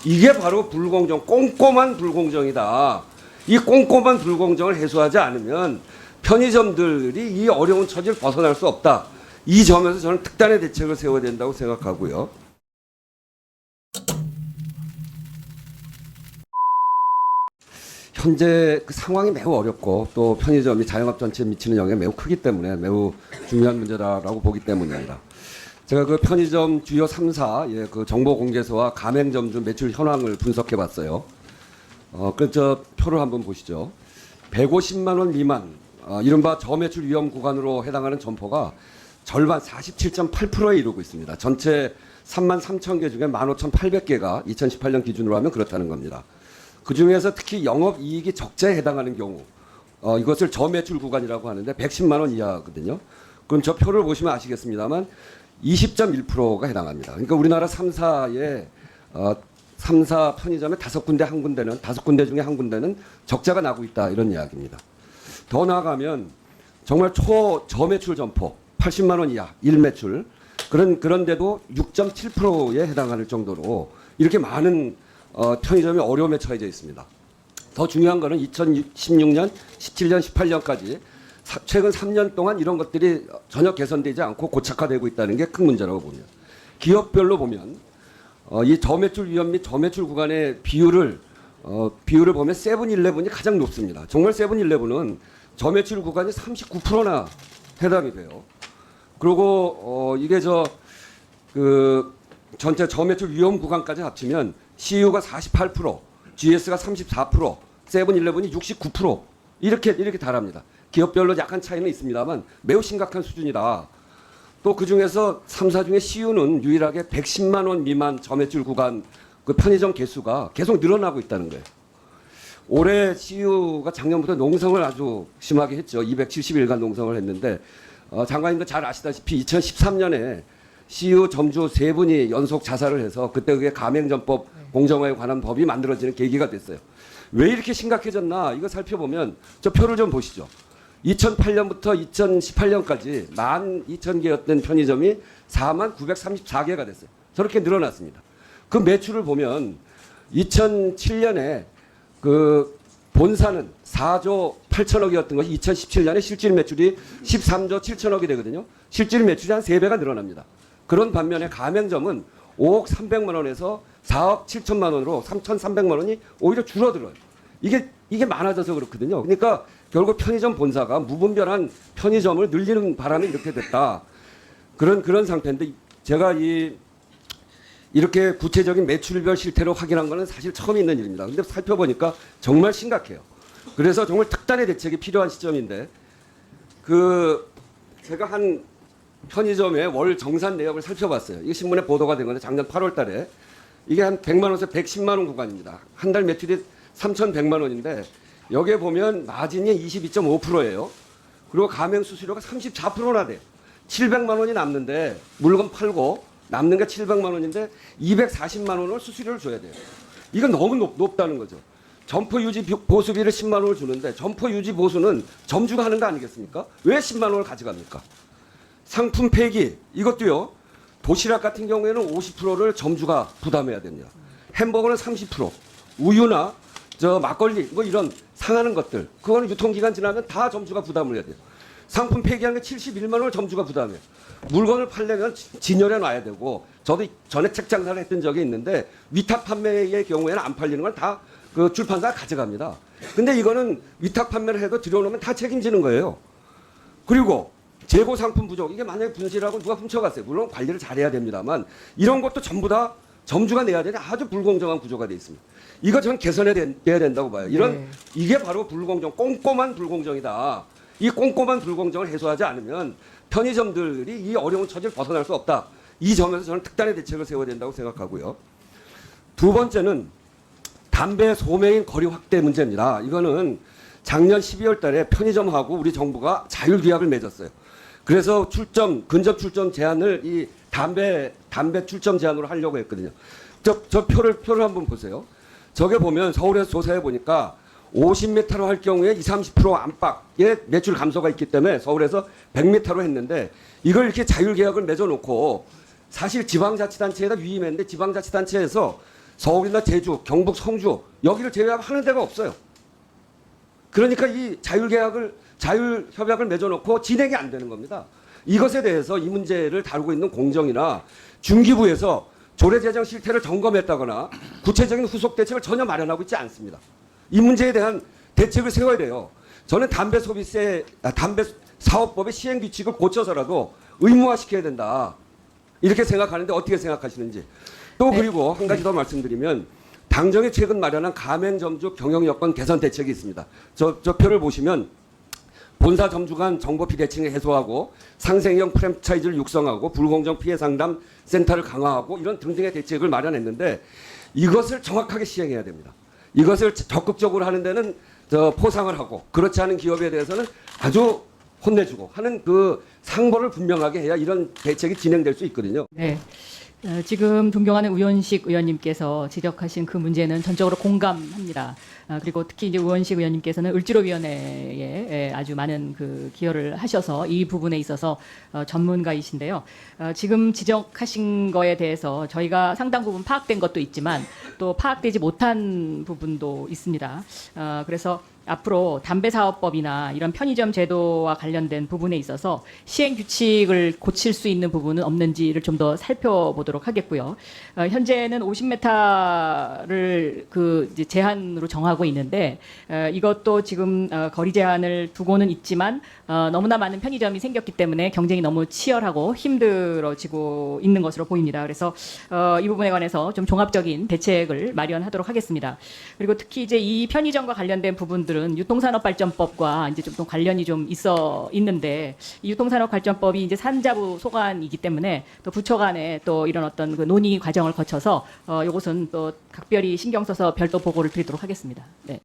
이게 바로 불공정, 꼼꼼한 불공정이다. 이 꼼꼼한 불공정을 해소하지 않으면 편의점들이 이 어려운 처지를 벗어날 수 없다. 이 점에서 저는 특단의 대책을 세워야 된다고 생각하고요. 현재 그 상황이 매우 어렵고 또 편의점이 자영업 전체에 미치는 영향이 매우 크기 때문에 매우 중요한 문제다라고 보기 때문입니다. 제가 그 편의점 주요 3사 그 정보공개소와 가맹점주 매출 현황을 분석해 봤어요. 저 표를 한번 보시죠. 150만 원 미만, 이른바 저매출 위험 구간으로 해당하는 점포가 절반 47.8%에 이르고 있습니다. 전체 3만 3천 개 중에 15,800개가 2018년 기준으로 하면 그렇다는 겁니다. 그 중에서 특히 영업이익이 적자에 해당하는 경우, 이것을 저매출 구간이라고 하는데 110만 원 이하거든요. 그럼 저 표를 보시면 아시겠습니다만 20.1%가 해당합니다. 그러니까 우리나라 3사의 3사 편의점의 5군데 한 군데는 5군데 중에 한 군데는 적자가 나고 있다 이런 이야기입니다. 더 나아가면 정말 저매출 점포 80만 원 이하 1매출 그런데도 6.7%에 해당할 정도로 이렇게 많은 편의점이 어려움에 처해져 있습니다. 더 중요한 거는 2016년, 17년, 18년까지 최근 3년 동안 이런 것들이 전혀 개선되지 않고 고착화되고 있다는 게 큰 문제라고 봅니다. 기업별로 보면 이 저매출 위험 및 저매출 구간의 비율을 보면 세븐일레븐이 가장 높습니다. 정말 세븐일레븐은 저매출 구간이 39%나 해당이 돼요. 그리고 이게 전체 저매출 위험 구간까지 합치면 CU가 48%, GS가 34%, 세븐일레븐이 69% 이렇게 달합니다. 기업별로 약간 차이는 있습니다만 매우 심각한 수준이다. 또 그중에서 3사 중에 CU는 유일하게 110만 원 미만 저매출 구간 그 편의점 개수가 계속 늘어나고 있다는 거예요. 올해 CU가 작년부터 농성을 아주 심하게 했죠. 270일간 농성을 했는데 장관님도 잘 아시다시피 2013년에 CU 점주 3분이 연속 자살을 해서 그때 그게 가맹점법 공정화에 관한 법이 만들어지는 계기가 됐어요. 왜 이렇게 심각해졌나 이거 살펴보면 저 표를 좀 보시죠. 2008년부터 2018년까지 12,000개였던 편의점이 4934개가 됐어요. 저렇게 늘어났습니다. 그 매출을 보면 2007년에 그 본사는 4조 8천억이었던 것이 2017년에 실질 매출이 13조 7천억이 되거든요. 실질 매출이 한 3배가 늘어납니다. 그런 반면에 가맹점은 5억 300만 원에서 4억 7천만 원으로 3,300만 원이 오히려 줄어들어요. 이게 많아져서 그렇거든요. 그러니까 결국 편의점 본사가 무분별한 편의점을 늘리는 바람에 이렇게 됐다. 그런 상태인데 제가 이렇게 구체적인 매출별 실태로 확인한 거는 사실 처음 있는 일입니다. 근데 살펴보니까 정말 심각해요. 그래서 정말 특단의 대책이 필요한 시점인데 제가 한 편의점의 월 정산 내역을 살펴봤어요. 이게 신문에 보도가 된 건데 작년 8월 달에 이게 한 100만 원에서 110만 원 구간입니다. 한 달 매출이 3,100만 원인데 여기에 보면 마진이 22.5%예요. 그리고 가맹 수수료가 34%나 돼요. 700만 원이 남는데 물건 팔고 남는 게 700만 원인데 240만 원을 수수료를 줘야 돼요. 이건 너무 높다는 거죠. 점포 유지 보수비를 10만 원을 주는데 점포 유지 보수는 점주가 하는 거 아니겠습니까? 왜 10만 원을 가져갑니까? 상품 폐기 이것도요. 도시락 같은 경우에는 50%를 점주가 부담해야 됩니다. 햄버거는 30%, 우유나 막걸리 뭐 이런 상하는 것들 그거는 유통기간 지나면 다 점주가 부담을 해야 돼요. 상품 폐기하는 게 71만 원을 점주가 부담해요. 물건을 팔려면 진열해 놔야 되고 저도 전에 책 장사를 했던 적이 있는데 위탁 판매의 경우에는 안 팔리는 걸 다 그 출판사가 가져갑니다. 근데 이거는 위탁 판매를 해도 들여놓으면 다 책임지는 거예요. 그리고 재고 상품 부족 이게 만약에 분실하고 누가 훔쳐갔어요. 물론 관리를 잘해야 됩니다만 이런 것도 전부 다 점주가 내야 되는 아주 불공정한 구조가 돼 있습니다. 이거 저는 개선해야 된다고 봐요. 이게 바로 꼼꼼한 불공정이다. 이 꼼꼼한 불공정을 해소하지 않으면 편의점들이 이 어려운 처지를 벗어날 수 없다. 이 점에서 저는 특단의 대책을 세워야 된다고 생각하고요. 두 번째는 담배 소매인 거리 확대 문제입니다. 이거는 작년 12월 달에 편의점하고 우리 정부가 자율계약을 맺었어요. 그래서 근접 출점 제한을 이 담배 출점 제한으로 하려고 했거든요. 저 표를 한번 보세요. 저게 보면 서울에서 조사해 보니까 50m로 할 경우에 20, 30% 안팎의 매출 감소가 있기 때문에 서울에서 100m로 했는데 이걸 이렇게 자율계약을 맺어놓고 사실 지방자치단체에다 위임했는데 지방자치단체에서 서울이나 제주, 경북 성주 여기를 제외하고 하는 데가 없어요. 그러니까 이 자율협약을 맺어놓고 진행이 안 되는 겁니다. 이것에 대해서 이 문제를 다루고 있는 공정이나 중기부에서 조례제정 실태를 점검했다거나 구체적인 후속 대책을 전혀 마련하고 있지 않습니다. 이 문제에 대한 대책을 세워야 돼요. 저는 담배 사업법의 시행 규칙을 고쳐서라도 의무화시켜야 된다. 이렇게 생각하는데 어떻게 생각하시는지. 또 그리고 한 가지 더 말씀드리면 당정이 최근 마련한 가맹점주 경영여건 개선 대책이 있습니다. 저 표를 보시면 본사 점주 간 정보 비대칭을 해소하고 상생형 프랜차이즈를 육성하고 불공정 피해 상담 센터를 강화하고 이런 등등의 대책을 마련했는데 이것을 정확하게 시행해야 됩니다. 이것을 적극적으로 하는 데는 포상을 하고 그렇지 않은 기업에 대해서는 아주 혼내주고 하는 그 상보를 분명하게 해야 이런 대책이 진행될 수 있거든요. 네. 지금 존경하는 우원식 의원님께서 지적하신 그 문제는 전적으로 공감합니다. 그리고 특히 이제 우원식 의원님께서는 을지로위원회에 아주 많은 그 기여를 하셔서 이 부분에 있어서 전문가이신데요. 지금 지적하신 거에 대해서 저희가 상당 부분 파악된 것도 있지만 또 파악되지 못한 부분도 있습니다. 그래서 앞으로 담배사업법이나 이런 편의점 제도와 관련된 부분에 있어서 시행 규칙을 고칠 수 있는 부분은 없는지를 좀 더 살펴보도록 하겠고요. 현재는 50m를 그 이제 제한으로 정하고 있는데 이것도 지금 거리 제한을 두고는 있지만 너무나 많은 편의점이 생겼기 때문에 경쟁이 너무 치열하고 힘들어지고 있는 것으로 보입니다. 그래서 이 부분에 관해서 좀 종합적인 대책을 마련하도록 하겠습니다. 그리고 특히 이제 이 편의점과 관련된 부분들은 유통산업발전법과 이제 좀 관련이 좀 있는데 이 유통산업발전법이 이제 산자부 소관이기 때문에 또 부처 간에 또 이런 어떤 그 논의 과정을 거쳐서 이것은 또 각별히 신경 써서 별도 보고를 드리도록 하겠습니다. 네.